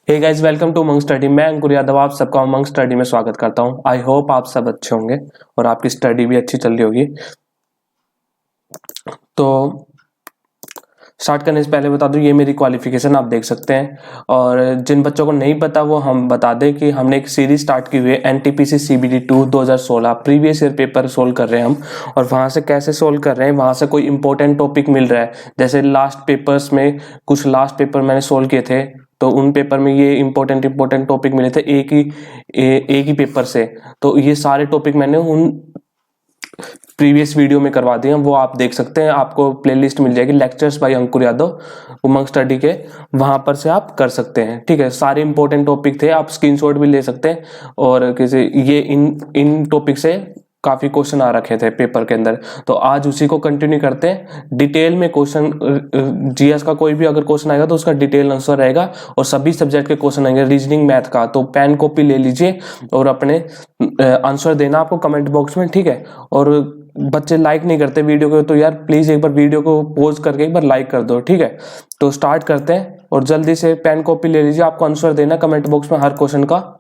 Hey guys, welcome to Umang study. मैं अंकुर यादव आप सबका उमंग स्टडी में स्वागत करता हूं। आई होप आप सब अच्छे होंगे और आपकी स्टडी भी अच्छी चल रही होगी। तो स्टार्ट करने से पहले बता दूं, ये मेरी क्वालिफिकेशन आप देख सकते हैं। और जिन बच्चों को नहीं पता वो हम बता दें कि हमने एक सीरीज स्टार्ट की हुई है NTPC CBD 2 2016 previous year paper solve कर रहे हैं हम। और वहां से कैसे सोल्व कर रहे हैं, वहां से कोई इंपॉर्टेंट टॉपिक मिल रहा है। जैसे लास्ट पेपर्स में कुछ लास्ट पेपर मैंने सोल्व किए थे, तो उन पेपर में ये इंपॉर्टेंट टॉपिक मिले थे एक ही पेपर से। तो ये सारे टॉपिक मैंने उन प्रीवियस वीडियो में करवा दिए हैं, वो आप देख सकते हैं। आपको प्लेलिस्ट मिल जाएगी लेक्चर्स बाय अंकुर यादव उमंग स्टडी के, वहां पर से आप कर सकते हैं। ठीक है, सारे इंपॉर्टेंट टॉपिक थे, आप स्क्रीनशॉट भी ले सकते हैं। और किसी ये इन टॉपिक से काफी क्वेश्चन आ रखे थे पेपर के अंदर, तो आज उसी को कंटिन्यू करते हैं। डिटेल में क्वेश्चन जीएस का कोई भी अगर क्वेश्चन आएगा तो उसका डिटेल आंसर रहेगा, और सभी सब्जेक्ट के क्वेश्चन आएंगे रीजनिंग मैथ का। तो पेन कॉपी ले लीजिए और अपने आंसर देना आपको कमेंट बॉक्स में। ठीक है, और बच्चे लाइक नहीं करते वीडियो को, तो यार प्लीज एक बार वीडियो को पॉज करके एक बार लाइक कर दो। ठीक है, तो स्टार्ट करते हैं और जल्दी से पेन कॉपी ले लीजिए, आपको आंसर देना कमेंट बॉक्स में हर क्वेश्चन का।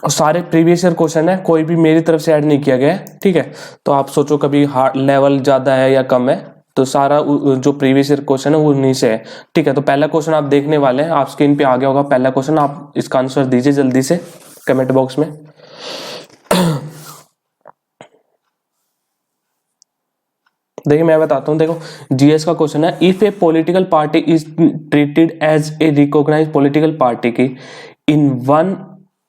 सारे प्रीवियस ईयर क्वेश्चन है, कोई भी मेरी तरफ से ऐड नहीं किया गया है। ठीक है, तो आप सोचो कभी हार्ड लेवल ज्यादा है या कम है, तो सारा जो प्रीवियस ईयर क्वेश्चन है वो उन्हीं से है। ठीक है, तो पहला क्वेश्चन आप देखने वाले हैं, आप स्क्रीन पे आ गया होगा पहला क्वेश्चन। आप इसका आंसर दीजिए जल्दी से कमेंट बॉक्स में। देखिए मैं बताता हूँ, देखो जीएस का क्वेश्चन है, if a political party is treated as a recognised political party की in one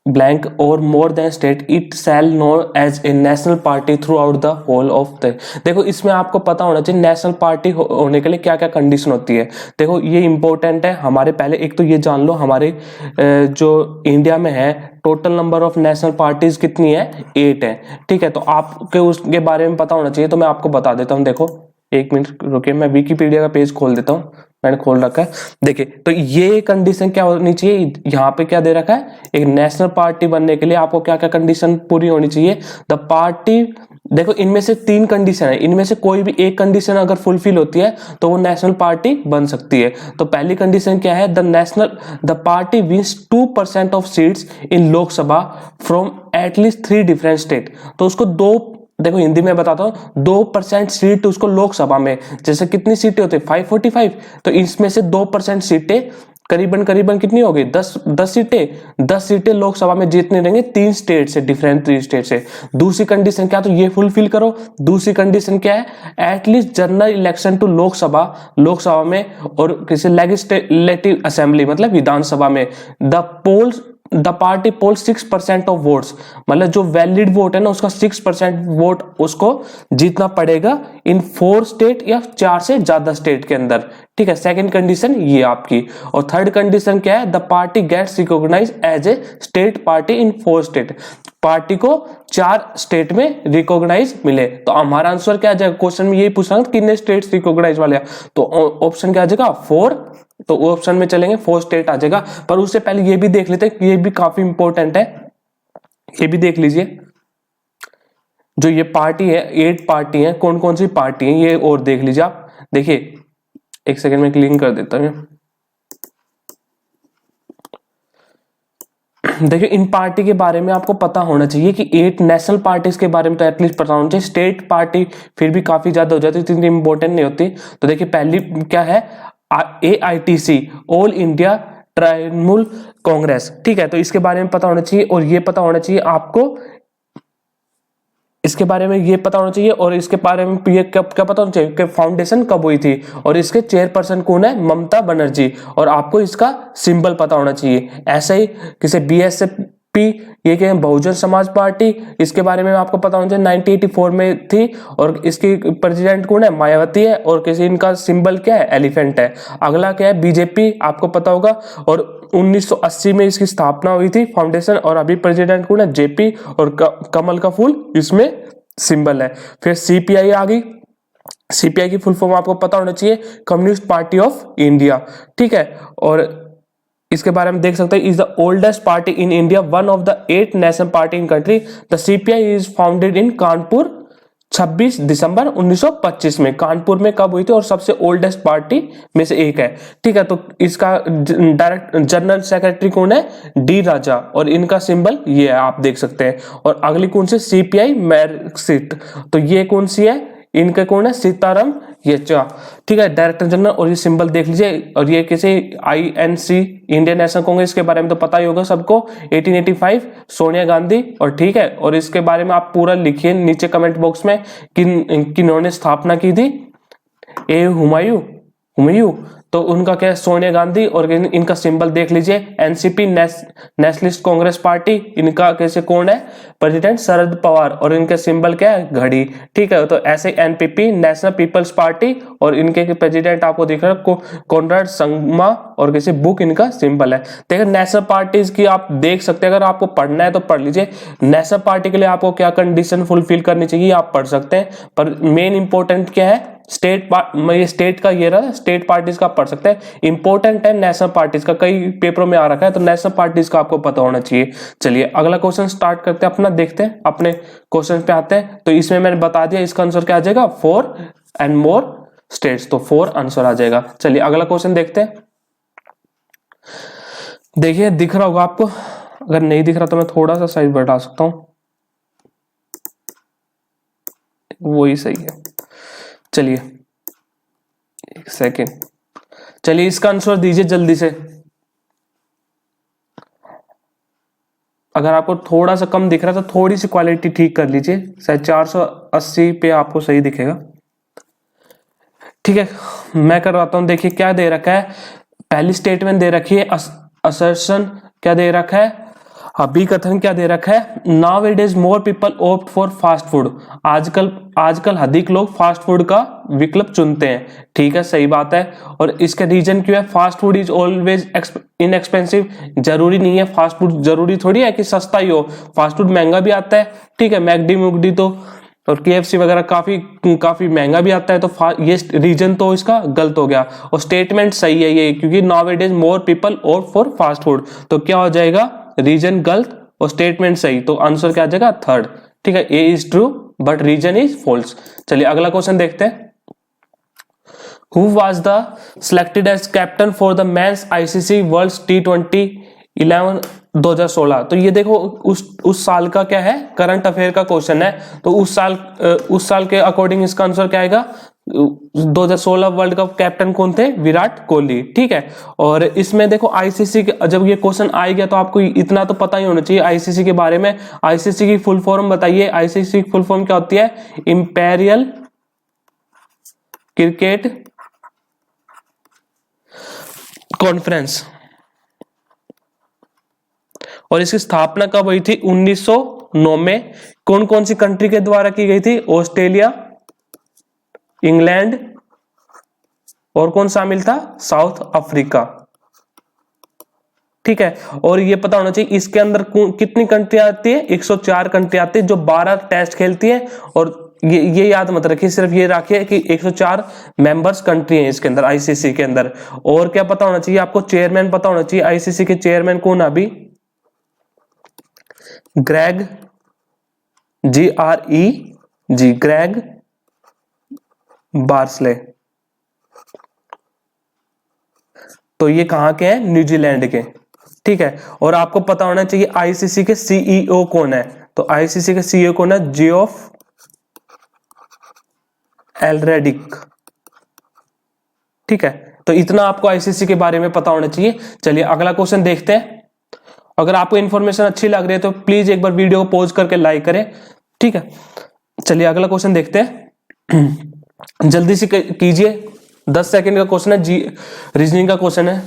blank or more than state, it shall known as a national party throughout the whole of the। देखो इसमें आपको पता होना चाहिए national party होने के लिए क्या क्या कंडीशन होती है। देखो ये इंपॉर्टेंट है हमारे। पहले एक तो ये जान लो, हमारे जो इंडिया में है total number of national parties कितनी है, 8 है। ठीक है, तो आपके उसके बारे में पता होना चाहिए। तो मैं आपको बता देता हूँ, देखो एक मिनट रुकिए, मैं विकिपीडिया का पेज खोल देता हूँ, मैंने खोल रखा है। देखिए तो ये कंडीशन क्या होनी चाहिए, यहाँ पे क्या दे रखा है, एक नेशनल पार्टी बनने के लिए आपको क्या क्या कंडीशन पूरी होनी चाहिए। द पार्टी, देखो इनमें से 3 कंडीशन है, इनमें से कोई भी एक कंडीशन अगर फुलफिल होती है तो वो नेशनल पार्टी बन सकती है। तो पहली कंडीशन क्या है, the party wins 2% of seats in Lok Sabha from at least 3 different state. तो उसको देखो हिंदी में बताता हूं, 2% सीट उसको लोकसभा में, जैसे कितनी सीटें होती है 545, तो इसमें से 2% सीटें करीबन कितनी हो गई, 10 सीटें लोकसभा में जीतने रहेंगे 3 स्टेट से, डिफरेंट 3 स्टेट से। दूसरी कंडीशन क्या, तो ये फुलफिल करो। दूसरी कंडीशन क्या है, at least general election to Lok Sabha में और किसी लेजिस्लेटिव असेंबली मतलब विधानसभा में, the party poll 6% of votes, मतलब जो वैलिड वोट है ना उसका 6% वोट उसको जीतना पड़ेगा इन 4 स्टेट या 4 से ज्यादा स्टेट के अंदर। ठीक है, सेकंड कंडीशन ये आपकी। और थर्ड कंडीशन क्या है, the party gets recognise as a state party in 4 state, पार्टी को 4 स्टेट में रिकॉग्नाइज मिले। तो हमारा आंसर क्या आ जाएगा, क्वेश्चन में यही पूछना कितने स्टेट्स रिकॉग्नाइज वाले हैं, तो ऑप्शन क्या आ जाएगा 4। तो ऑप्शन में चलेंगे 4 स्टेट आ जाएगा। पर उससे पहले ये भी देख लेते हैं, ये भी काफी इंपॉर्टेंट है, ये भी देख लीजिए। जो ये पार्टी है, 8 पार्टी है, कौन कौन सी पार्टी है ये और देख लीजिए आप। देखिए एक सेकंड में क्लीन कर देता हूं। देखिए इन पार्टी के बारे में आपको पता होना चाहिए कि 8 नेशनल पार्टीज के बारे में तो एटलीस्ट पता होना चाहिए। स्टेट पार्टी फिर भी काफी ज्यादा हो जाती है, इतनी इंपॉर्टेंट नहीं होती। तो देखिए पहली क्या है, AITC all India Trinamool Congress. ठीक है, तो इसके बारे में पता होना चाहिए। और ये पता होना चाहिए आपको, इसके बारे में ये पता होना चाहिए। और इसके बारे में ये क्या पता होना चाहिए कि फाउंडेशन कब हुई थी, और इसके चेयरपर्सन कौन है, ममता बनर्जी। और आपको इसका सिंबल पता होना चाहिए। ऐसे ही किसी BSP, ये क्या है, बहुजन समाज पार्टी, इसके बारे में आपको पता होना चाहिए 1984 में थी, और इसकी प्रेसिडेंट कौन है, मायावती है। और किसी इनका सिंबल क्या है, एलिफेंट है। अगला क्या है, BJP, आपको पता होगा। और 1980 में इसकी स्थापना हुई थी फाउंडेशन, और अभी प्रेसिडेंट कौन है, JP, और कमल का फूल इसमें सिंबल है। फिर CPI आ गई, CPI की फुल फॉर्म आपको पता होना चाहिए, कम्युनिस्ट पार्टी ऑफ इंडिया। ठीक है, और इसके बारे में देख सकते हैं, is the oldest party in India, one of the 8 national party in country. The CPI is founded in Kanpur, 26 दिसंबर 1925 में कानपुर में कब हुई थी, और सबसे ओल्डेस्ट पार्टी में से एक है। ठीक है, तो इसका डायरेक्ट जनरल सेक्रेटरी कौन है, डी राजा, और इनका सिंबल ये है, आप देख सकते हैं। और अगली कौन सी, सीपीआई मार्क्सिस्ट, तो ये कौन सी है, इनके कौन है, सीताराम येचुरी। ठीक है, डायरेक्टर जनरल, और ये सिंबल देख लीजिए। और ये किसी आईएनसी, इंडियन नेशनल कांग्रेस के बारे में तो पता ही होगा सबको, 1885 सोनिया गांधी। और ठीक है, और इसके बारे में आप पूरा लिखिए नीचे कमेंट बॉक्स में किन्होंने स्थापना की थी, ए हुमायूं, तो उनका क्या है, सोनिया गांधी। और इनका सिंबल देख लीजिए, एनसीपी, नेशनलिस्ट कांग्रेस पार्टी, इनका कैसे कौन है, प्रेसिडेंट शरद पवार, और इनके सिंबल क्या है, घड़ी। ठीक है, तो ऐसे एनपीपी, नेशनल पीपल्स पार्टी, और इनके प्रेसिडेंट आपको दिख रहा है कॉनराड संगमा, और कैसे बुक इनका सिंबल है। देखिए नेशनल पार्टीज की आप देख सकते हैं, अगर आपको पढ़ना है तो पढ़ लीजिए। नेशनल पार्टी के लिए आपको क्या कंडीशन फुलफिल करनी चाहिए आप पढ़ सकते हैं, पर मेन इंपॉर्टेंट क्या है, स्टेट का ये रहा, स्टेट पार्टीज का पढ़ सकते हैं। इंपॉर्टेंट है नेशनल पार्टीज का, कई पेपरों में आ रखा है, तो नेशनल पार्टीज का आपको पता होना चाहिए। चलिए अगला क्वेश्चन स्टार्ट करते हैं अपना, देखते हैं अपने क्वेश्चन पे आते हैं। तो इसमें मैंने बता दिया इसका आंसर क्या आ जाएगा, 4 एंड मोर स्टेट्स, तो 4 आंसर आ जाएगा। चलिए अगला क्वेश्चन देखते हैं। देखिए दिख रहा होगा आपको, अगर नहीं दिख रहा तो मैं थोड़ा सा साइज बढ़ा सकता हूं, वही सही है। चलिए एक सेकेंड, चलिए इसका आंसर दीजिए जल्दी से। अगर आपको थोड़ा सा कम दिख रहा है तो थोड़ी सी क्वालिटी ठीक कर लीजिए, शायद 480 पे आपको सही दिखेगा। ठीक है, मैं करवाता हूं। देखिए क्या दे रखा है, पहली स्टेटमेंट दे रखी है, असर्शन क्या दे रखा है, अभिकथन क्या दे रखा है, now it is more people opt for fast food, आजकल अधिक लोग फास्ट फूड का विकल्प चुनते हैं। ठीक है, सही बात है। और इसका रीजन क्यों है, fast food is always inexpensive, जरूरी नहीं है फास्ट फूड, जरूरी थोड़ी है कि सस्ता ही हो, फास्ट फूड महंगा भी आता है। ठीक है, मैकडी मुकडी तो और केएफसी वगैरह काफी महंगा भी आता है, तो ये रीजन तो इसका गलत हो गया। और स्टेटमेंट सही है ये, क्योंकि now it is more people opt for fast food, तो क्या हो जाएगा, रीजन गलत और स्टेटमेंट सही, तो आंसर क्या आ जाएगा, 3rd। ठीक है, A is true but reason is false. चलिए अगला क्वेश्चन देखते हैं। Who was the selected as captain for the men's ICC World T20 11 2016, तो ये देखो उस साल का क्या है, करंट अफेयर का क्वेश्चन है। तो उस साल के अकॉर्डिंग इसका आंसर क्या आएगा, 2016 वर्ल्ड कप कैप्टन कौन थे, विराट कोहली। ठीक है, और इसमें देखो आईसीसी के, जब ये क्वेश्चन आएगा तो आपको इतना तो पता ही होना चाहिए आईसीसी के बारे में। आईसीसी की फुल फॉर्म बताइए, आईसीसी की फुल फॉर्म क्या होती है, इंपीरियल क्रिकेट कॉन्फ्रेंस। और इसकी स्थापना कब हुई थी, 1909 में। कौन कौन सी कंट्री के द्वारा की गई थी, ऑस्ट्रेलिया, इंग्लैंड, और कौन शामिल था, साउथ अफ्रीका। ठीक है, और ये पता होना चाहिए इसके अंदर कितनी कंट्री आती है, 104 कंट्री आती है, जो 12 टेस्ट खेलती है। और ये याद मत रखिए, सिर्फ ये रखिए कि 104 मेंबर्स कंट्री हैं इसके अंदर, आईसीसी के अंदर। और क्या पता होना चाहिए आपको, चेयरमैन पता होना चाहिए, आईसीसी के चेयरमैन कौन है अभी, ग्रेग, GREG, ग्रेग बार्सले। तो ये कहां के हैं, न्यूजीलैंड के। ठीक है, और आपको पता होना चाहिए आईसीसी के सीईओ कौन है, तो आईसीसी के सीईओ कौन है, जियोफ एल्रेडिक। ठीक है, तो इतना आपको आईसीसी के बारे में पता होना चाहिए। चलिए अगला क्वेश्चन देखते हैं। अगर आपको इन्फॉर्मेशन अच्छी लग रही है तो प्लीज एक बार वीडियो को पॉज करके लाइक करें। ठीक है, चलिए अगला क्वेश्चन देखते हैं। जल्दी से कीजिए, 10 सेकंड का क्वेश्चन है, रीजनिंग का क्वेश्चन है।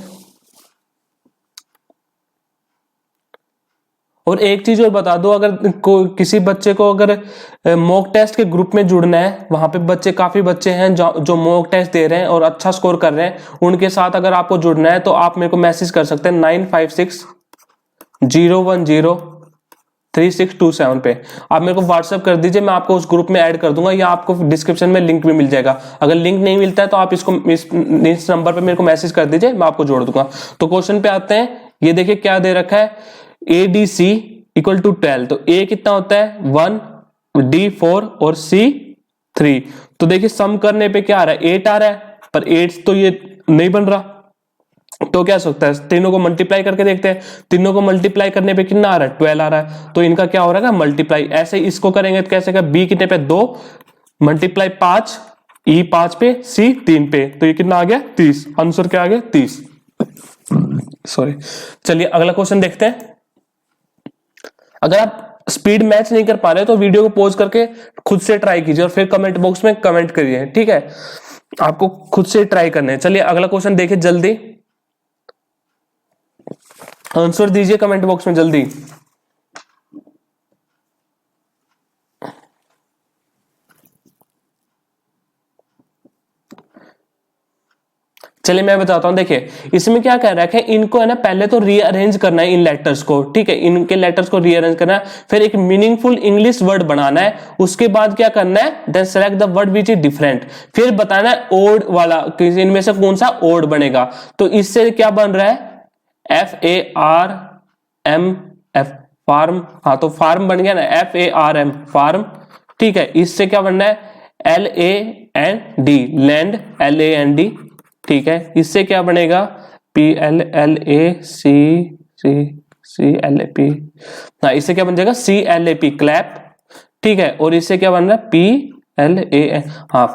और एक चीज और बता दो, अगर किसी बच्चे को अगर मॉक टेस्ट के ग्रुप में जुड़ना है, वहां पे काफी बच्चे हैं जो मॉक टेस्ट दे रहे हैं और अच्छा स्कोर कर रहे हैं, उनके साथ अगर आपको जुड़ना है तो आप मेरे को मैसेज कर सकते हैं 9560103627 पे। आप मेरे को व्हाट्सएप कर दीजिए, मैं आपको उस ग्रुप में ऐड कर दूंगा, या आपको डिस्क्रिप्शन में लिंक भी मिल जाएगा। अगर लिंक नहीं मिलता है तो आप इस नंबर पे मेरे को मैसेज कर दीजिए, मैं आपको जोड़ दूंगा। तो क्वेश्चन पे आते हैं। ये देखिए क्या दे रखा है, ADC = 12, तो A कितना होता है 1, D 4 और C 3। तो देखिए सम करने पे क्या आ रहा है, 8 आ रहा है, पर 8 तो ये नहीं बन रहा, तो क्या सकता है, तीनों को मल्टीप्लाई करके देखते हैं। तीनों को मल्टीप्लाई करने पे कितना आ रहा है, 12 आ रहा है, तो इनका क्या हो रहा है मल्टीप्लाई। ऐसे इसको करेंगे तो कैसे, बी कितने पे 2 मल्टीप्लाई 5, ई 5 पे, सी 3 पे, तो ये कितना आ गया 30। आंसर क्या आ गया 30। सॉरी। चलिए अगला क्वेश्चन देखते हैं। अगर आप स्पीड मैच नहीं कर पा रहे तो वीडियो को पॉज करके खुद से ट्राई कीजिए और फिर कमेंट बॉक्स में कमेंट करिए, ठीक है, आपको खुद से ट्राई करने हैं। चलिए अगला क्वेश्चन देखिए, जल्दी आंसर दीजिए कमेंट बॉक्स में जल्दी। चलिए मैं बताता हूं, देखिए इसमें क्या कह रहा है, इनको है ना पहले तो रीअरेंज करना है इन लेटर्स को, ठीक है, इनके लेटर्स को रीअरेंज करना है, फिर एक मीनिंगफुल इंग्लिश वर्ड बनाना है, उसके बाद क्या करना है, then select the word which is different, फिर बताना है ओड वाला इनमें से कौन सा ओड बनेगा। तो इससे क्या बन रहा है, FARM फार्म, हाँ तो फार्म बन गया ना, FARM फार्म, ठीक है। इससे क्या बनना है, LAND लैंड, LAND, ठीक है। इससे क्या बनेगा, PLLACCLAP, हाँ इससे क्या बन जाएगा CLAP क्लैप, ठीक है। और इससे क्या बन रहा है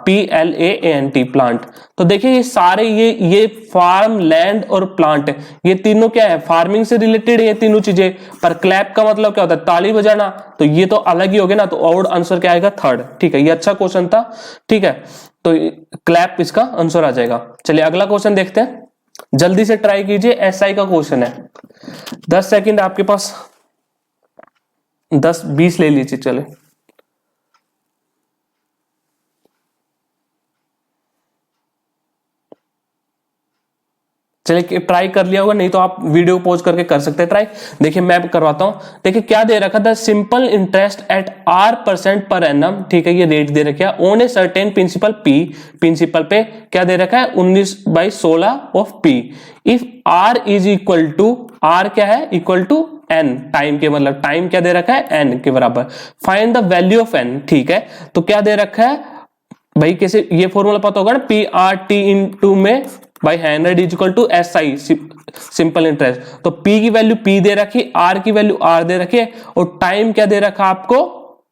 PLANT प्लांट। तो देखिए ये सारे ये फार्म, लैंड और प्लांट, ये तीनों क्या है, फार्मिंग से रिलेटेड है ये तीनों चीजें। पर क्लैप का मतलब क्या होता है, ताली बजाना, तो ये तो अलग ही हो गया ना, तो और आंसर क्या आएगा 3rd, ठीक है। ये अच्छा क्वेश्चन था, ठीक है, तो क्लैप इसका आंसर आ जाएगा। चलिए अगला क्वेश्चन देखते हैं, जल्दी से ट्राई कीजिए, SI का क्वेश्चन है, 10 सेकंड आपके पास, 10-20 ले लीजिए। चले चलिए ट्राई कर लिया होगा, नहीं तो आप वीडियो पॉज करके कर सकते हैं ट्राई। देखिए मैं करवाता हूं, देखिए क्या दे रखा था, simple interest at R% per annum, ठीक है, ये रेट दे रखा है on a certain principal P, principal पे क्या दे रखा है 19/16 of P, if R is equal to, R क्या है इक्वल टू N, टाइम के मतलब टाइम क्या दे रखा है N के बराबर, find the value of N, ठीक है। तो क्या दे रखा है भाई, कैसे ये फॉर्मूला पता होगा ना, PRT इनटू में by 100 is equal to SI, simple interest. तो P की वैल्यू P दे रखी, R की वैल्यू R दे रखी है, और टाइम क्या दे रखा आपको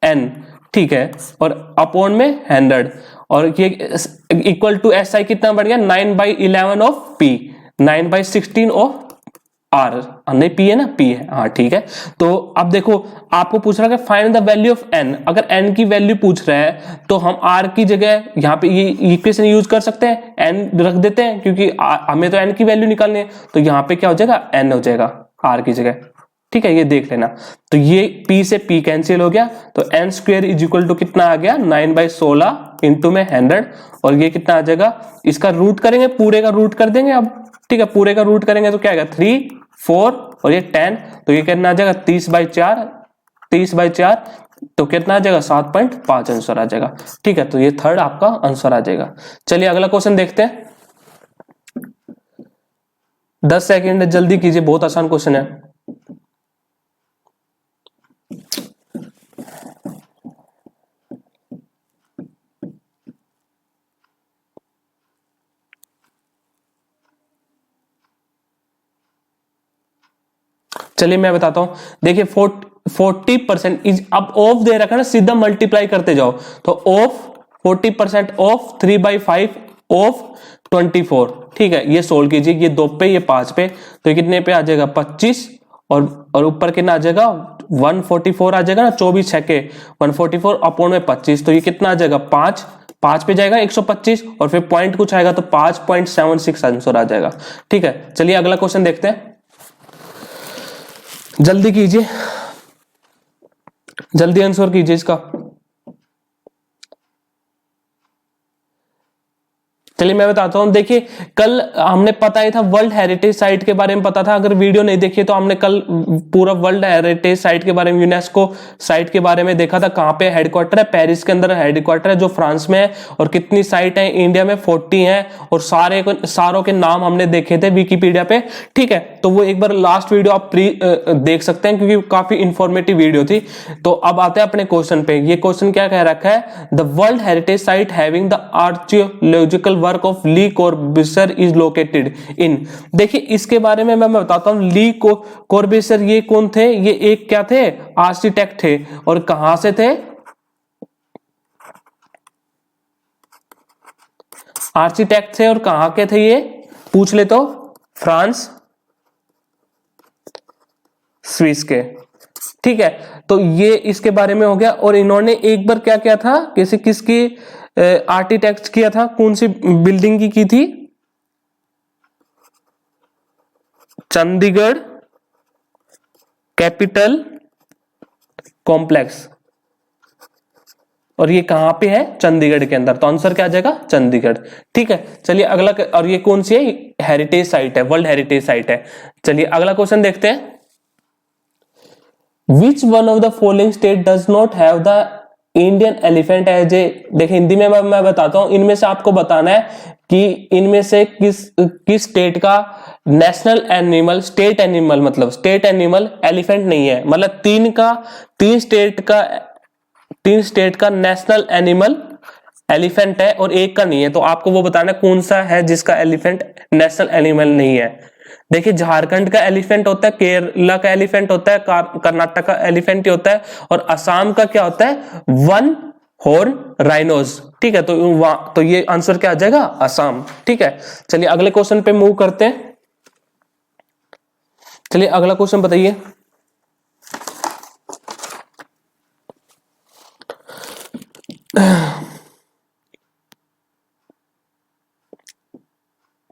N, ठीक है, और अपॉन में 100, और ये इक्वल टू SI कितना बढ़ गया 9/11 ऑफ P, 9/16 ऑफ R, नहीं P है ना, P है, हाँ ठीक है। तो अब देखो आपको पूछ रहा है find the value of N, अगर N की वैल्यू पूछ रहा है तो हम R की जगह यहाँ पे ये इक्वेशन यूज कर सकते हैं, N रख देते हैं, क्योंकि हमें तो N की वैल्यू निकालनी है, तो यहाँ पे क्या हो जाएगा N हो जाएगा R की जगह, ठीक है, ये देख लेना। तो ये P से P कैंसिल हो गया, तो N² इज इक्वल टू कितना आ गया 9/16 इंटू में 100, और ये कितना आ जाएगा, इसका रूट करेंगे, पूरे का रूट कर देंगे अब, ठीक है, पूरे का रूट करेंगे तो क्या आएगा 3, 4 और ये 10, तो ये कितना आ जाएगा 30/4, 30/4, तो कितना आ जाएगा 7.5 आंसर आ जाएगा, ठीक है। तो ये 3rd आपका आंसर आ जाएगा। चलिए अगला क्वेश्चन देखते हैं, 10 सेकंड जल्दी कीजिए, बहुत आसान क्वेश्चन है। चलिए मैं बताता हूं, देखिए 40% इज, अब ऑफ दे रखा है ना, सीधा मल्टीप्लाई करते जाओ, तो ऑफ 40% ऑफ 3/5 ऑफ 24, ठीक है, ये सोल्व कीजिए, ये 2 पे ये 5 पे, तो ये कितने पे आ जाएगा 25, और ऊपर कितना आ जाएगा 144 आ जाएगा ना, 24 छके 144 अपॉन में 25, तो ये कितना आ जाएगा 5 पे जाएगा 125, और फिर पॉइंट कुछ आएगा तो 5.76 आंसर आ जाएगा, ठीक है। चलिए अगला क्वेश्चन देखते हैं, जल्दी कीजिए, जल्दी आंसर कीजिए इसका। चलिए मैं बताता हूं। देखिए कल हमने पता ही था वर्ल्ड हेरिटेज साइट के बारे में पता था, अगर वीडियो नहीं देखी तो हमने कल पूरा वर्ल्ड हेरिटेज साइट के बारे में, यूनेस्को साइट के बारे में देखा था। कहां पे हेडक्वार्टर है, पेरिस के अंदर हेडक्वार्टर है जो फ्रांस में है। और कितनी साइट है इंडिया में, 40 है। और सारों के नाम हमने देखे थे विकिपीडिया पे, ठीक है। तो वो एक बार लास्ट वीडियो आप देख सकते हैं क्योंकि काफी इंफॉर्मेटिव वीडियो थी। तो अब आते हैं अपने क्वेश्चन पे। ये क्वेश्चन क्या कह रखा है, the world heritage site having the archaeological work of Le Corbusier is located in. देखिए इसके बारे में मैं बताता हूं। ली कॉर्बूसियर ये कौन थे, ये एक क्या थे, आर्किटेक्ट थे। और कहां से थे, आर्किटेक्ट थे। और कहां के थे ये पूछ ले तो, फ्रांस स्विस के, ठीक है। तो ये इसके बारे में हो गया। और इन्होंने एक बार क्या किया था, किसकी आर्किटेक्ट किया था, कौन सी बिल्डिंग की थी, चंडीगढ़ कैपिटल कॉम्प्लेक्स। और ये कहां पे है, चंडीगढ़ के अंदर। तो आंसर क्या आ जाएगा, चंडीगढ़, ठीक है। चलिए अगला, और ये कौन सी है, हेरिटेज साइट है, वर्ल्ड हेरिटेज साइट है। चलिए अगला क्वेश्चन देखते हैं। Which one of the following state does not have the Indian elephant as a. देखिए हिंदी में मैं बताता हूं। इनमें से आपको बताना है कि इनमें से किस स्टेट का नेशनल एनिमल, स्टेट एनिमल, मतलब स्टेट एनिमल एलिफेंट नहीं है। मतलब तीन स्टेट का नेशनल एनिमल एलिफेंट है और एक का नहीं है। तो आपको वो बताना है कौन सा है जिसका एलिफेंट नेशनल एनिमल नहीं है। देखिए झारखंड का एलिफेंट होता है, केरला का एलिफेंट होता है, कर्नाटक का एलिफेंट ही होता है। और असम का क्या होता है, वन हॉर्न राइनोज, ठीक है। तो ये आंसर क्या आ जाएगा, असम, ठीक है। चलिए अगले क्वेश्चन पे मूव करते हैं। चलिए अगला क्वेश्चन बताइए।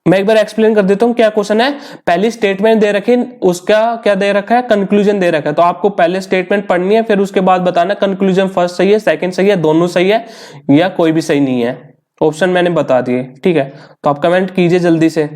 मैं एक बार एक्सप्लेन कर देता हूं क्या क्वेश्चन है। पहली स्टेटमेंट दे रखी, उसका क्या दे रखा है, कंक्लूजन दे रखा है। तो आपको पहले स्टेटमेंट पढ़नी है, फिर उसके बाद बताना कंक्लूजन फर्स्ट सही है, सेकंड सही है, दोनों सही है, या कोई भी सही नहीं है। ऑप्शन मैंने बता दिए, ठीक है। तो आप कमेंट कीजिए जल्दी से।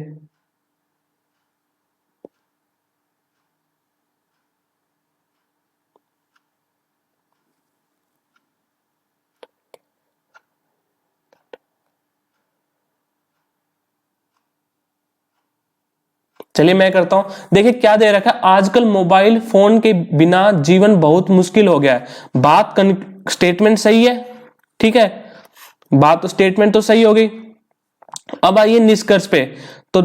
चलिए मैं करता हूं। देखिए क्या दे रखा है, आजकल मोबाइल फोन के बिना जीवन बहुत मुश्किल हो गया है। बात स्टेटमेंट सही है, ठीक है, बात तो स्टेटमेंट तो सही हो गई। अब आइए निष्कर्ष पे। तो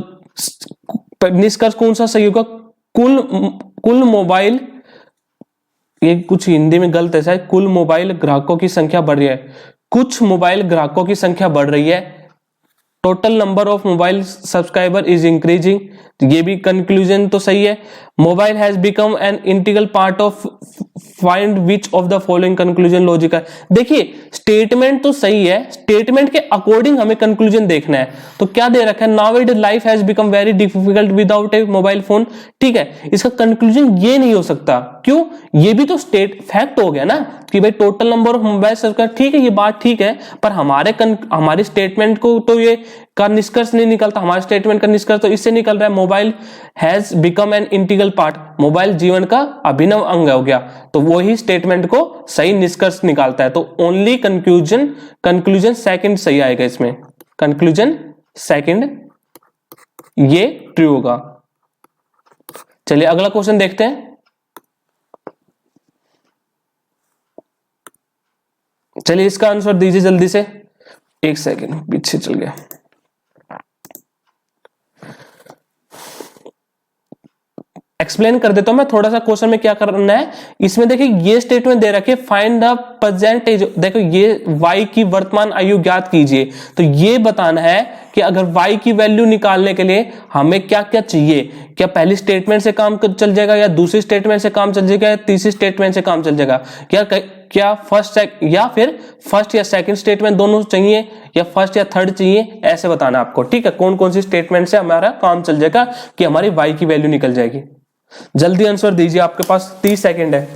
निष्कर्ष कौन सा सही होगा, कुल मोबाइल, ये कुछ हिंदी में गलत है शायद, कुल मोबाइल ग्राहकों की संख्या बढ़ रही है, कुछ मोबाइल ग्राहकों की संख्या बढ़ रही है, total number of mobile subscriber is increasing, ये भी कंक्लूजन तो सही है। Mobile has become an integral part of, find which of the following conclusion logical. देखिए स्टेटमेंट तो सही है, स्टेटमेंट के अकॉर्डिंग हमें कंक्लूजन देखना है। तो क्या दे रखा है, now it life has become very difficult without A mobile phone, ठीक है। इसका कंक्लूजन ये नहीं हो सकता, क्यों, ये भी तो स्टेट फैक्ट हो गया ना कि भाई total number of mobile subscriber, ठीक है ये बात ठीक है, पर हमारे स्टेटमेंट को तो ये का निष्कर्ष नहीं निकलता। हमारे स्टेटमेंट का निष्कर्ष तो इससे निकल रहा है, mobile has become an integral part, mobile जीवन का अभिनव अंग हो गया। तो वही स्टेटमेंट को सही निष्कर्ष निकालता है। तो ओनली कंक्लूजन सेकंड सही आएगा इसमें, कंक्लूजन सेकंड ये ट्रू होगा। चलिए अगला क्वेश्चन देखते हैं। चलिए इसका आंसर दीजिए जल्दी से, एक सेकंड पीछे चल गया। एक्सप्लेन कर देता हूं मैं थोड़ा सा क्वेश्चन में क्या करना है। इसमें देखिए ये स्टेटमेंट दे रखे, फाइंड द प्रेजेंट एज, देखो ये y की वर्तमान आयु ज्ञात कीजिए। तो ये बताना है कि अगर y की वैल्यू निकालने के लिए हमें क्या क्या चाहिए, क्या पहली स्टेटमेंट से काम चल जाएगा, या दूसरी स्टेटमेंट से काम चल जाएगा, या तीसरी स्टेटमेंट से काम चल जाएगा, क्या फर्स्ट या सेकंड स्टेटमेंट दोनों चाहिए, या फर्स्ट या थर्ड चाहिए, ऐसे बताना आपको, ठीक है। कौन कौन सी स्टेटमेंट से हमारा काम चल जाएगा कि हमारी y की वैल्यू निकल जाएगी। जल्दी आंसर दीजिए, आपके पास 30 सेकंड है।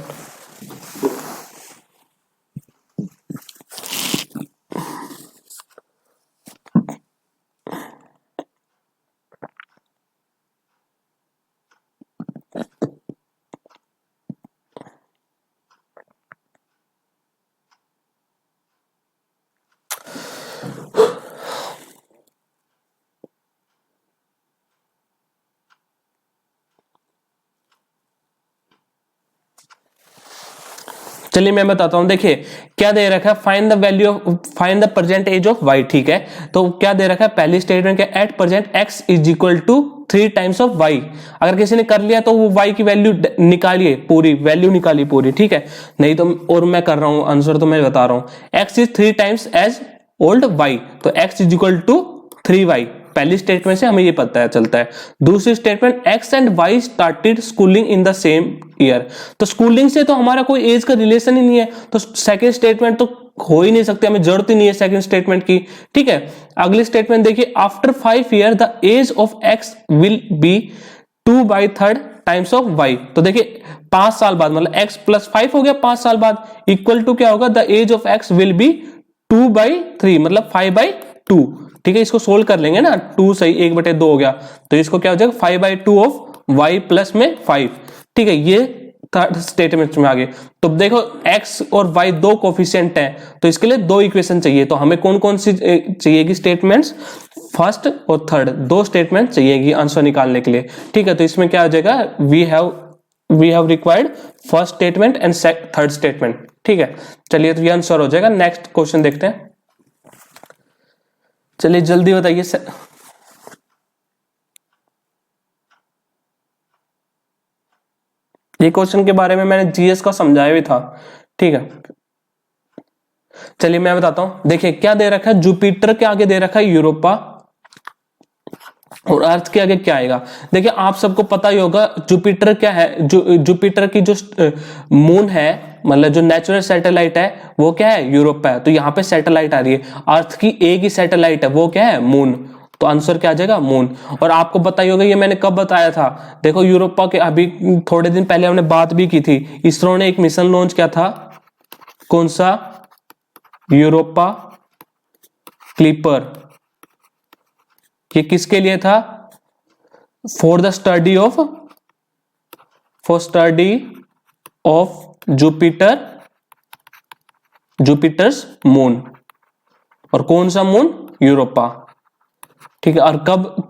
चलिए मैं बताता हूं, देखिए क्या दे रखा है, find the value of, find the present age of y, ठीक है। तो क्या दे रखा है, पहली स्टेटमेंट क्या, at present x is equal to 3 times of y। अगर किसी ने कर लिया तो वो y की वैल्यू निकालिए, पूरी वैल्यू निकालिए पूरी, ठीक है। नहीं तो और मैं कर रहा हूं आंसर, तो मैं बता रहा हूं x is 3 times as old y, तो x is equal to 3y। पहली स्टेटमेंट से हमें ये पता चलता है। दूसरी statement x and y started schooling in the same year, तो स्कूलिंग से तो हमारा कोई एज का रिलेशन ही नहीं है, तो सेकंड स्टेटमेंट तो हो ही नहीं सकते, हमें जरूरत ही नहीं है सेकंड स्टेटमेंट की, ठीक है। अगली स्टेटमेंट देखिए, after 5 year the age of x will be 2/3 times of y। तो देखिए 5 साल बाद, मतलब x प्लस 5 हो गया 5 साल बाद, इक्वल टू क्या होगा, the age of x will be 2/3 मतलब 5/2, ठीक है। इसको सोल्व कर लेंगे ना, 2 सही 1/2 हो गया, तो इसको क्या हो जाएगा 5/2 ऑफ y प्लस में 5, ठीक है। ये थर्ड स्टेटमेंट में आ गए। तो देखो x और y दो कोफिशिएंट हैं, तो इसके लिए दो इक्वेशन चाहिए, तो हमें कौन कौन सी चाहिएगी स्टेटमेंट्स, फर्स्ट और थर्ड, दो स्टेटमेंट चाहिएगी आंसर निकालने के लिए, ठीक है। तो इसमें क्या हो जाएगा, we have required first statement and third statement, ठीक है। चलिए तो ये आंसर हो जाएगा। नेक्स्ट क्वेश्चन देखते हैं, चलिए जल्दी बताइए। ये क्वेश्चन के बारे में मैंने जीएस का समझाया भी था, ठीक है। चलिए मैं बताता हूं, देखिए क्या दे रखा है, जुपिटर के आगे दे रखा है यूरोपा, और अर्थ के आगे क्या आएगा। देखिए आप सबको पता ही होगा जुपिटर क्या है, जुपिटर की जो मून है, मतलब जो नेचुरल सैटेलाइट है वो क्या है, यूरोपा है। तो यहाँ पे सैटेलाइट आ रही है, अर्थ की एक ही सैटेलाइट है, वो क्या है, मून। तो आंसर क्या आ जाएगा, मून। और आपको पता ही होगा, ये मैंने कब बताया था, देखो यूरोपा के अभी थोड़े दिन पहले हमने बात भी की थी, इसरो ने एक मिशन लॉन्च किया था, कौन सा, यूरोपा क्लिपर। ये किसके लिए था, for study of Jupiter's moon, और कौन सा मून, यूरोपा, ठीक है। और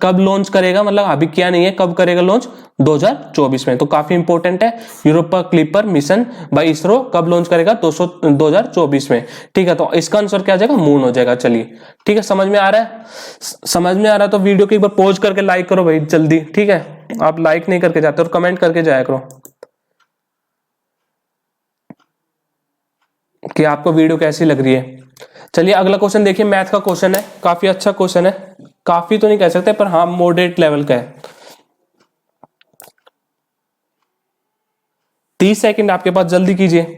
कब लॉन्च करेगा, मतलब अभी क्या नहीं है, कब करेगा लॉन्च, 2024 में। तो काफी इंपॉर्टेंट है, Europa Clipper mission by ISRO कब लॉन्च करेगा, 2024 में, ठीक है। तो इसका आंसर क्या आ जाएगा, मून हो जाएगा। चलिए ठीक है, समझ में आ रहा है, समझ में आ रहा है तो वीडियो को एक बार पॉज करके लाइक करो भाई जल्दी, ठीक है। आप लाइक नहीं करके जाते और कमेंट करके जाया करो कि आपको वीडियो कैसी लग रही है। चलिए अगला क्वेश्चन देखिए, मैथ का क्वेश्चन है, काफी अच्छा क्वेश्चन है, काफी तो नहीं कह सकते पर हाँ मॉडरेट लेवल का है। 30 सेकंड आपके पास, जल्दी कीजिए।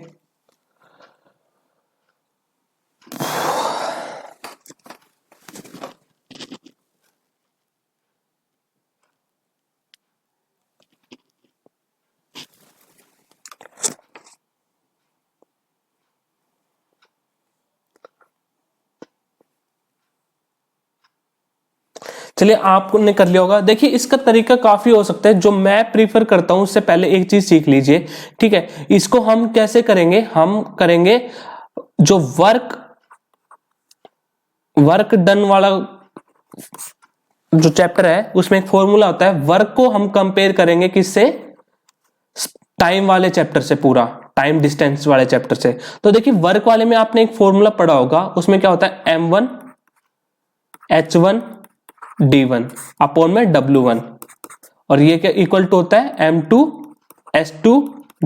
चलिए आपने कर लिया होगा। देखिए इसका तरीका काफी हो सकता है, जो मैं प्रीफर करता हूं उससे पहले एक चीज सीख लीजिए, ठीक है। इसको हम कैसे करेंगे, हम करेंगे जो वर्क डन वाला जो चैप्टर है उसमें एक फॉर्मूला होता है, वर्क को हम कंपेयर करेंगे किससे, टाइम वाले चैप्टर से, पूरा टाइम डिस्टेंस वाले चैप्टर से। तो देखिए वर्क वाले में आपने एक फॉर्मूला पढ़ा होगा, उसमें क्या होता है, m1 h1 d1 अपॉन में w1, और ये क्या इक्वल टू होता है m2 s2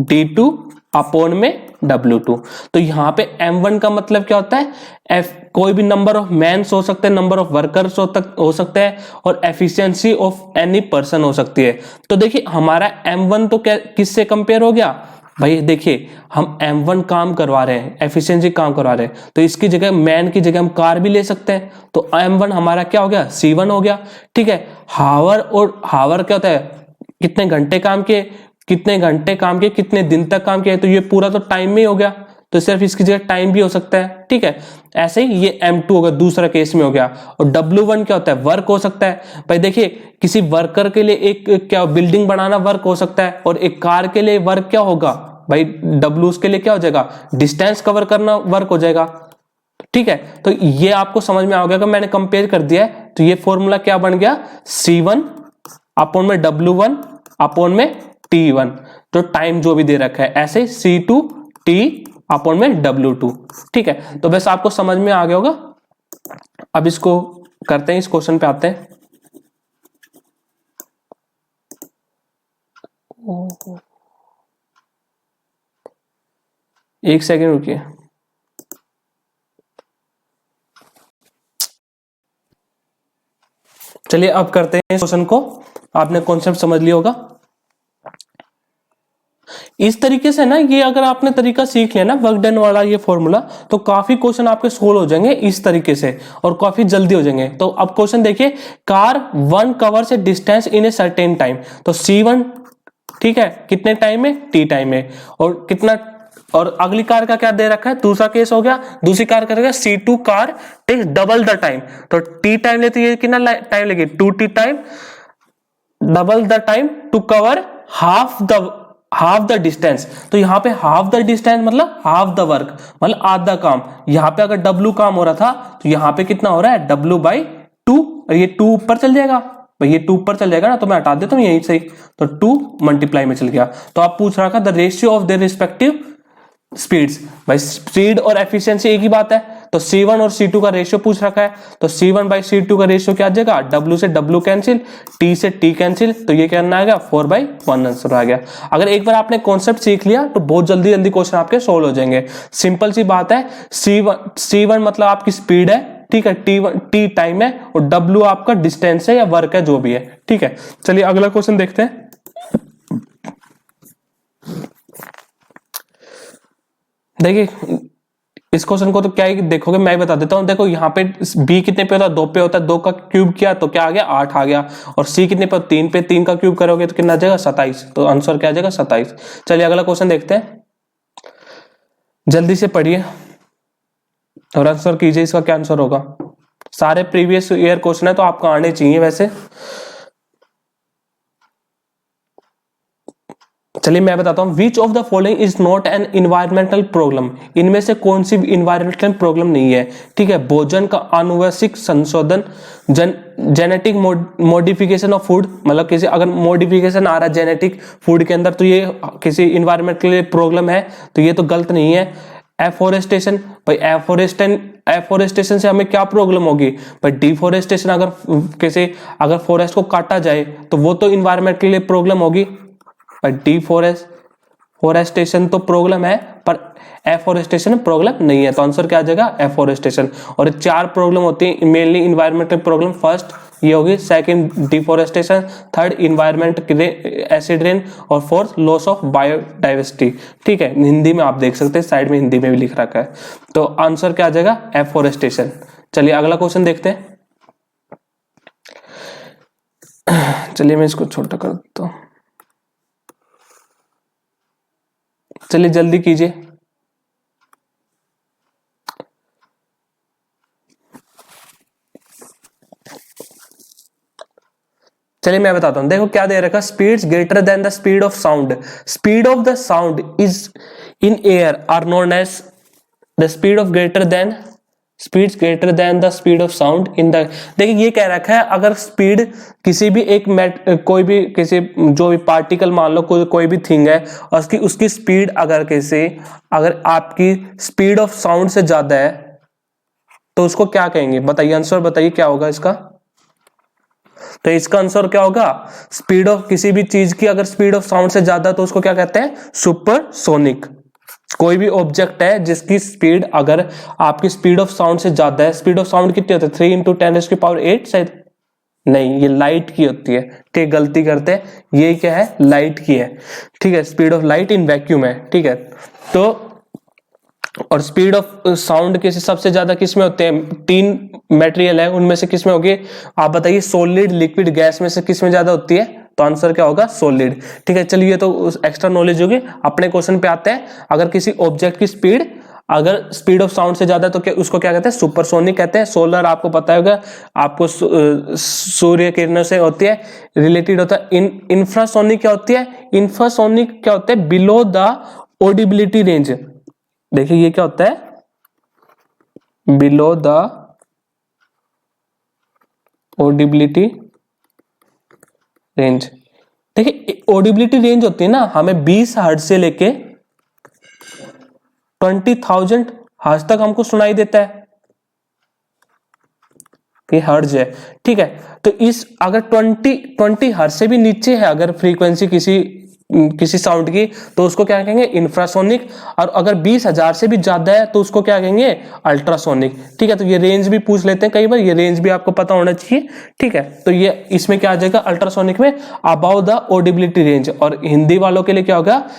d2 अपॉन में w2। तो यहां पे m1 का मतलब क्या होता है, कोई भी नंबर ऑफ मैन्स हो सकते हैं, नंबर ऑफ वर्कर्स हो सकते हैं, और एफिशिएंसी ऑफ एनी पर्सन हो सकती है। तो देखिए हमारा m1 तो क्या किससे कंपेयर हो गया भाई, देखिए हम m1 काम करवा रहे हैं, एफिशिएंसी काम करवा रहे हैं, तो इसकी जगह मैन की जगह हम कार भी ले सकते हैं, तो m1 हमारा क्या हो गया, c1 हो गया, ठीक है। हावर, और हावर क्या होता है, कितने घंटे काम किए, कितने घंटे काम किए, कितने दिन तक काम किए, तो ये पूरा तो टाइम में ही हो गया, तो सिर्फ इसकी जगह टाइम भी हो सकता है, ठीक है। ऐसे ही ये m2 होगा, दूसरा केस में हो गया। और w1 क्या होता है, वर्क हो सकता है भाई, देखिए किसी वर्कर के लिए एक क्या बिल्डिंग बनाना वर्क हो सकता है, और एक कार के लिए वर्क क्या होगा भाई, w उसके लिए क्या हो जाएगा, डिस्टेंस कवर करना वर्क हो जाएगा, ठीक है। तो ये आपको समझ में आ गया कि मैंने कंपेयर कर दिया है, तो ये फॉर्मूला क्या बन गया, c1 अपॉन में w1 अपॉन में t1, जो टाइम जो भी दे रखा है, ऐसे c2 t अपॉन में W2। ठीक है, तो बस आपको समझ में आ गया होगा। अब इसको करते हैं, इस क्वेश्चन पे आते हैं। एक सेकेंड रुकिए। चलिए अब करते हैं इस क्वेश्चन को। आपने कॉन्सेप्ट समझ लिया होगा। इस तरीके से ना, ये अगर आपने तरीका सीख लिया ना वर्क डन वाला, ये फॉर्मूला, तो काफी क्वेश्चन आपके सोल्व हो जाएंगे इस तरीके से, और काफी जल्दी हो जाएंगे। तो अब क्वेश्चन देखिए, car 1 covers A distance in a certain time. तो C1 ठीक है, कितने टाइम में, T टाइम में, और कितना, और अगली कार का क्या दे रखा है, दूसरा केस हो गया, दूसरी कार करेगा C2 car takes double the time. तो T टाइम लेती है, कितना टाइम लेगी, 2T time, double the time to cover half the distance. तो यहाँ पे हाफ द डिस्टेंस मतलब हाफ द वर्क, मतलब आधा काम। यहाँ पे अगर W काम हो रहा था, तो यहाँ पे कितना हो रहा है, W/2। ये 2 ऊपर चल जाएगा भाई, ये 2 ऊपर चल जाएगा ना, तो मैं हटा देता हूँ यहीं से, तो 2 मल्टीप्लाई में चल गया। तो आप पूछ रहा था the ratio of their respective speeds. भाई स्पीड और एफिशिएंसी एक ही बात है, तो C1 और C2 का रेशियो पूछ रखा है। तो C1/C2 का रेशियो क्या आ जाएगा, W से W कैंसिल, T से T कैंसिल, तो ये क्या आएगा, 4/1 आंसर आ गया। अगर एक बार आपने कॉन्सेप्ट सीख लिया तो बहुत जल्दी जल्दी क्वेश्चन आपके सोल्व हो जाएंगे। सिंपल सी बात है, C1 मतलब आपकी स्पीड है, ठीक है, T टाइम है, और W आपका डिस्टेंस है या वर्क है, जो भी है। ठीक है, चलिए अगला क्वेश्चन देखते हैं। देखिए इस क्वेश्चन को तो क्या ही देखोगे, मैं बता देता हूं। देखो यहाँ पे B कितने पे होता है, 2 पे होता है, 2 का क्यूब किया तो क्या आ गया, 8 आ गया। और C कितने पे, 3 पे, 3 का क्यूब करोगे तो कितना आ जाएगा, 27। तो आंसर क्या आ जाएगा, 27। चलिए अगला क्वेश्चन देखते हैं, जल्दी से पढ़िए और आंसर कीजिए, इसका क्या आंसर होगा। सारे प्रीवियस ईयर क्वेश्चन है तो आपको आने चाहिए वैसे। चलिए मैं बताता हूं, which of the following is not an environmental problem. इनमें से कौन सी इन्वायरमेंटल प्रॉब्लम नहीं है। ठीक है, भोजन का आनुवंशिक संशोधन, जेनेटिक मॉडिफिकेशन ऑफ फूड, मतलब किसी अगर मॉडिफिकेशन आ रहा है जेनेटिक फूड के अंदर, तो ये किसी इन्वायरमेंट के लिए प्रॉब्लम है, तो ये तो गलत नहीं है। एफोरेस्टेशन, भाई एफोरेस्टेशन से हमें क्या प्रॉब्लम होगी, भाई डिफोरेस्टेशन, अगर फॉरेस्ट को काटा जाए तो वो तो इन्वायरमेंट के लिए प्रॉब्लम होगी। डिफोरेस्टेशन तो प्रॉब्लम है, पर एफोरेस्टेशन प्रॉब्लम नहीं है। तो आंसर क्या आ जाएगा, एफोरेस्टेशन। और 4 प्रॉब्लम होती है मेनली इन्वायरमेंटल प्रॉब्लम। फर्स्ट ये होगी, second deforestation, third environment acid rain, और फोर्थ लॉस ऑफ बायोडाइवर्सिटी। ठीक है, हिंदी में आप देख सकते हैं, साइड में हिंदी में भी लिख रखा है। तो आंसर क्या आ जाएगा, एफोरेस्टेशन। चलिए अगला क्वेश्चन देखते हैं। चलिए मैं इसको छोटा कर देता हूं, चलिए जल्दी कीजिए। चलिए मैं बताता हूं, देखो क्या दे रखा, speeds greater than the speed of sound. Speed of the sound is in air are known as the speed of greater than, speeds greater than the speed of sound in the. देखिए ये कह रखा है, अगर speed किसी भी एक कोई भी किसी जो भी पार्टिकल मान लो, कोई भी थिंग है, और उसकी स्पीड अगर आपकी स्पीड ऑफ साउंड से ज्यादा है, तो उसको क्या कहेंगे, बताइए, आंसर बताइए क्या होगा इसका। तो इसका आंसर क्या होगा, स्पीड ऑफ किसी भी चीज की अगर स्पीड ऑफ साउंड से ज्यादा, तो उसको क्या कहते हैं, सुपरसोनिक। कोई भी ऑब्जेक्ट है जिसकी स्पीड अगर आपकी स्पीड ऑफ साउंड से ज्यादा है, स्पीड ऑफ साउंड कितनी होती है, 3 × 10⁸ शायद, नहीं ये लाइट की होती है। ठीक, गलती करते हैं, ये क्या है, लाइट की है। ठीक है, speed of light in vacuum है। ठीक है, तो और स्पीड ऑफ साउंड किसी सबसे ज्यादा किस में होते हैं, 3 मटेरियल है, उनमें से किस में होगी, आप बताइए, सॉलिड, लिक्विड, गैस में से किस में ज्यादा होती है। तो आंसर क्या होगा, सॉलिड। ठीक है, चलिए तो एक्स्ट्रा नॉलेज होगी। अपने क्वेश्चन पे आते हैं, अगर किसी ऑब्जेक्ट की स्पीड अगर स्पीड ऑफ साउंड से ज्यादा, तो क्या उसको क्या कहते हैं, सुपरसोनिक कहते हैं। सोलर आपको पता होगा, आपको सूर्य किरणों से होती है, रिलेटेड होता है। इंफ्रासोनिक क्या होती है, इंफ्रासोनिक क्या होता है, बिलो द ऑडिबिलिटी रेंज। देखिए ये क्या होता है, बिलो द ऑडिबिलिटी रेंज। देखिए ऑडिबिलिटी रेंज होती है ना, हमें 20 हर्ट्ज से लेके 20,000 हर्ट्ज तक हमको सुनाई देता है कि हर्ट्ज है, ठीक है। तो इस अगर 20 हर्ट्ज से भी नीचे है अगर फ्रीक्वेंसी किसी साउंड की, तो उसको क्या कहेंगे, इंफ्रासोनिक। और अगर 20,000 से भी ज्यादा है तो उसको क्या कहेंगे, अल्ट्रासोनिक, ठीक है। तो ये रेंज भी पूछ लेते हैं कई बार, ये रेंज भी आपको पता होना चाहिए, ठीक है। तो ये इसमें क्या आ जाएगा, अल्ट्रासोनिक में अबाउ द ऑडिबिलिटी रेंज, और हिंदी वालों के लिए क्या होगा,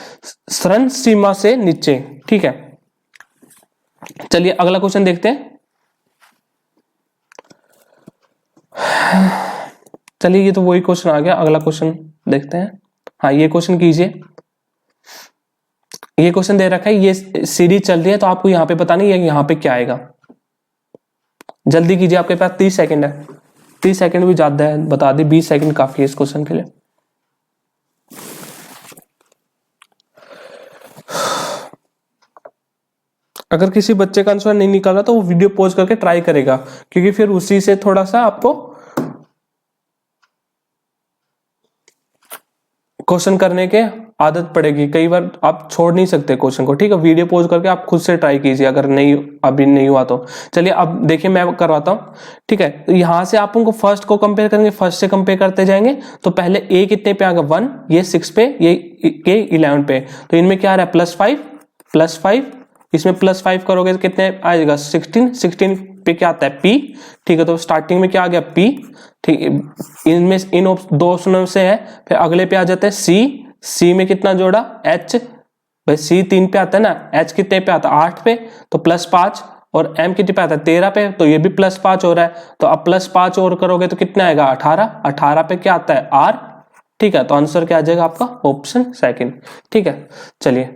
श्रवण सीमा से नीचे, ठीक है। चलिए अगला क्वेश्चन देखते हैं। चलिए ये तो वही क्वेश्चन आ गया, अगला क्वेश्चन देखते हैं। हाँ ये क्वेश्चन कीजिए। ये क्वेश्चन दे रखा है, ये सीरीज चल रही है तो आपको यहां पे बतानी है यहां पे क्या आएगा। जल्दी कीजिए, आपके पास 30 सेकंड है। 30 सेकंड भी ज्यादा है, बता दी 20 सेकंड काफी है इस क्वेश्चन के लिए। अगर किसी बच्चे का आंसर नहीं निकाला तो वो वीडियो पॉज करके ट्राई करेगा, क्योंकि फिर उसी से थोड़ा सा आपको क्वेश्चन करने के आदत पड़ेगी। कई बार आप छोड़ नहीं सकते क्वेश्चन को, ठीक है। वीडियो पॉज करके आप खुद से ट्राई कीजिए, अगर नहीं अभी नहीं हुआ तो। चलिए अब देखिए मैं करवाता हूं, ठीक है। तो यहां से आप उनको फर्स्ट को कंपेयर करेंगे, फर्स्ट से कंपेयर करते जाएंगे। तो पहले ए कितने पे आ गया, 1, ये 6 पे, ये के 11 पे। तो इनमें क्या आ रहा है, +5, इसमें +5 करोगे तो कितने आएगा, 16 पे क्या आता है, पी, ठीक है। तो स्टार्टिंग में क्या आ गया, पी, ठीक। इनमें इन दो ऑप्शनों से है। फिर अगले पे आ जाते हैं सी में कितना जोड़ा, एच, भाई सी 3 पे आता है ना, एच कितने पे आता है, 8 पे, तो +5, और एम कितने पे आता है, 13 पे, तो ये भी +5 हो रहा है। तो अब +5 और करोगे तो कितना आएगा, 18 पे क्या आता है, आर, ठीक है। तो आंसर क्या आ जाएगा आपका, ऑप्शन सेकंड, ठीक है। चलिए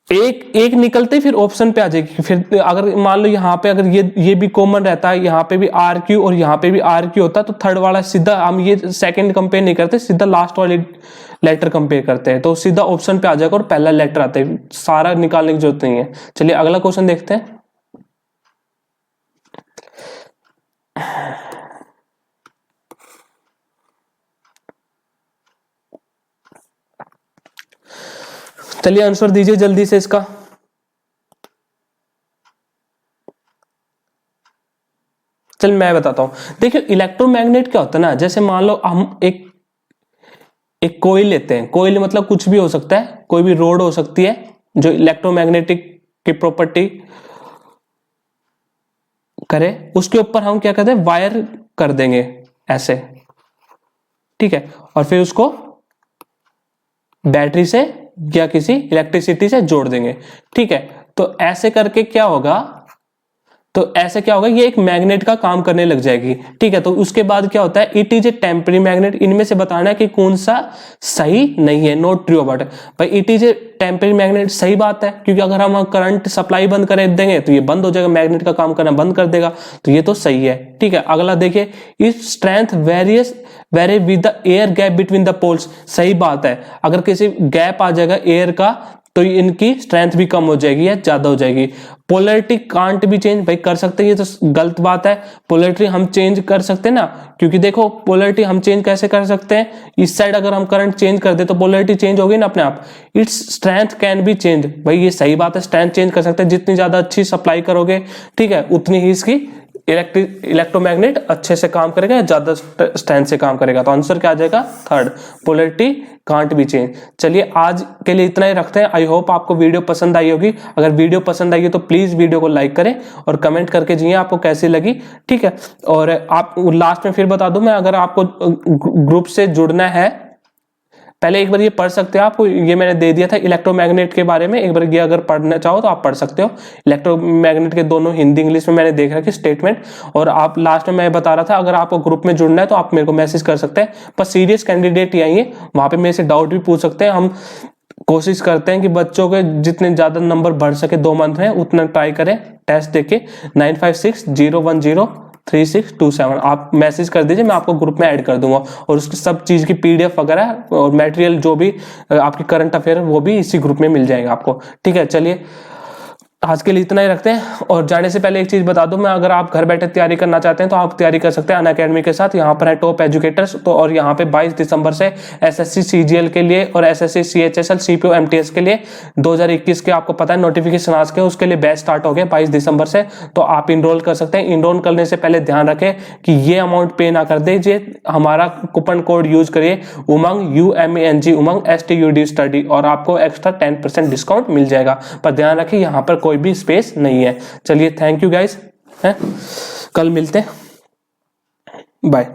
एक निकलते फिर ऑप्शन पे आ जाएगी। फिर अगर मान लो यहाँ पे अगर ये भी कॉमन रहता है, यहाँ पे भी आर क्यू और यहाँ पे भी आर क्यू होता, तो थर्ड वाला सीधा हम ये सेकंड कंपेयर नहीं करते, सीधा लास्ट वाले लेटर कंपेयर करते हैं। तो सीधा ऑप्शन पे आ जाएगा और पहला लेटर आता है, सारा निकालने की जरूरत नहीं है। चलिए अगला क्वेश्चन देखते हैं। चलिए आंसर दीजिए जल्दी से इसका। चल मैं बताता हूं। देखिए इलेक्ट्रोमैग्नेट क्या होता है ना, जैसे मान लो हम एक कोयल लेते हैं। कोयल मतलब कुछ भी हो सकता है, कोई भी रोड हो सकती है जो इलेक्ट्रोमैग्नेटिक की प्रॉपर्टी करे। उसके ऊपर हम क्या करते हैं, वायर कर देंगे ऐसे, ठीक है। और फिर उसको बैटरी से या किसी इलेक्ट्रिसिटी से जोड़ देंगे, ठीक है। तो ऐसे करके क्या होगा, तो ऐसे क्या होगा, ये एक मैग्नेट का काम करने लग जाएगी, ठीक है। तो उसके बाद क्या होता है, it is a temporary magnet. इनमें से बताना है कि कौन सा सही नहीं है, नॉट ट्रू अबाउट। भाई it is a temporary magnet सही बात है, क्योंकि अगर हम करंट सप्लाई बंद कर देंगे तो ये बंद हो जाएगा, मैग्नेट का काम करना बंद कर देगा, तो ये तो सही है, ठीक है। अगला देखिए, if strength very with the air gap between the poles, सही बात है। अगर किसी गैप आ जाएगा एयर का तो इनकी स्ट्रेंथ भी कम हो जाएगी या ज्यादा हो जाएगी। पोलैरिटी कांट भी चेंज, भाई कर सकते हैं, ये तो गलत बात है। पोलैरिटी हम चेंज कर सकते हैं ना, क्योंकि देखो पोलैरिटी हम चेंज कैसे कर सकते हैं, इस साइड अगर हम करंट चेंज कर दे तो पोलैरिटी चेंज होगी ना अपने आप। Its strength can be change, भाई ये सही बात है, स्ट्रेंथ चेंज कर सकते हैं। जितनी ज्यादा अच्छी सप्लाई करोगे, ठीक है, उतनी ही इसकी इलेक्ट्रोमैग्नेट अच्छे से काम करेगा, ज्यादा स्ट्रेंथ से काम करेगा। तो आंसर क्या आ जाएगा, third, polarity can't be change. चलिए आज के लिए इतना ही रखते हैं। आई होप आपको वीडियो पसंद आई होगी। अगर वीडियो पसंद आई है तो प्लीज वीडियो को लाइक करें और कमेंट करके जाइए आपको कैसी लगी, ठीक है। और आप लास्ट में फिर बता दूं मैं, अगर आपको ग्रुप से जुड़ना है, पहले एक बार ये पढ़ सकते हो, आपको ये मैंने दे दिया था इलेक्ट्रोमैग्नेट के बारे में, एक बार ये अगर पढ़ना चाहो तो आप पढ़ सकते हो। इलेक्ट्रोमैग्नेट के दोनों हिंदी इंग्लिश में मैंने देख रखा स्टेटमेंट। और आप लास्ट में मैं बता रहा था, अगर आपको ग्रुप में जुड़ना है तो आप मेरे को मैसेज कर सकते हैं। पर सीरियस कैंडिडेट ही आइए, वहां पे मेरे से डाउट भी पूछ सकते हैं। हम कोशिश करते हैं कि बच्चों के जितने ज्यादा नंबर बढ़ सके 2 मंथ में उतना ट्राई करें। टेस्ट देके 9560103627 आप मैसेज कर दीजिए, मैं आपको ग्रुप में ऐड कर दूंगा। और उसकी सब चीज की PDF वगैरह और मटेरियल जो भी आपकी करंट अफेयर वो भी इसी ग्रुप में मिल जाएगा आपको, ठीक है। चलिए आज के लिए इतना ही रखते हैं। और जाने से पहले एक चीज बता दूं मैं, अगर आप घर बैठे तैयारी करना चाहते हैं तो आप तैयारी कर सकते हैं अनअकैडमी के साथ। यहाँ पर है टॉप एजुकेटर्स तो, और यहाँ पे 22 दिसंबर से एसएससी सीजीएल के लिए और एसएससी सीएचएसएल सीपीओ एमटीएस के लिए 2021 के आपको पता है नोटिफिकेशन आ गए, उसके लिए बैच स्टार्ट हो गए 22 दिसंबर से। तो आप इनरोल कर सकते हैं। इनरोल करने से पहले ध्यान रखें कि ये अमाउंट पे ना कर दीजिए, हमारा कूपन कोड यूज करिए उमंग UMANG उमंग STUD स्टडी और आपको एक्स्ट्रा 10% डिस्काउंट मिल जाएगा। पर ध्यान रखें यहाँ पर कोई भी स्पेस नहीं है। चलिए थैंक यू गाइस, कल मिलते हैं, बाय।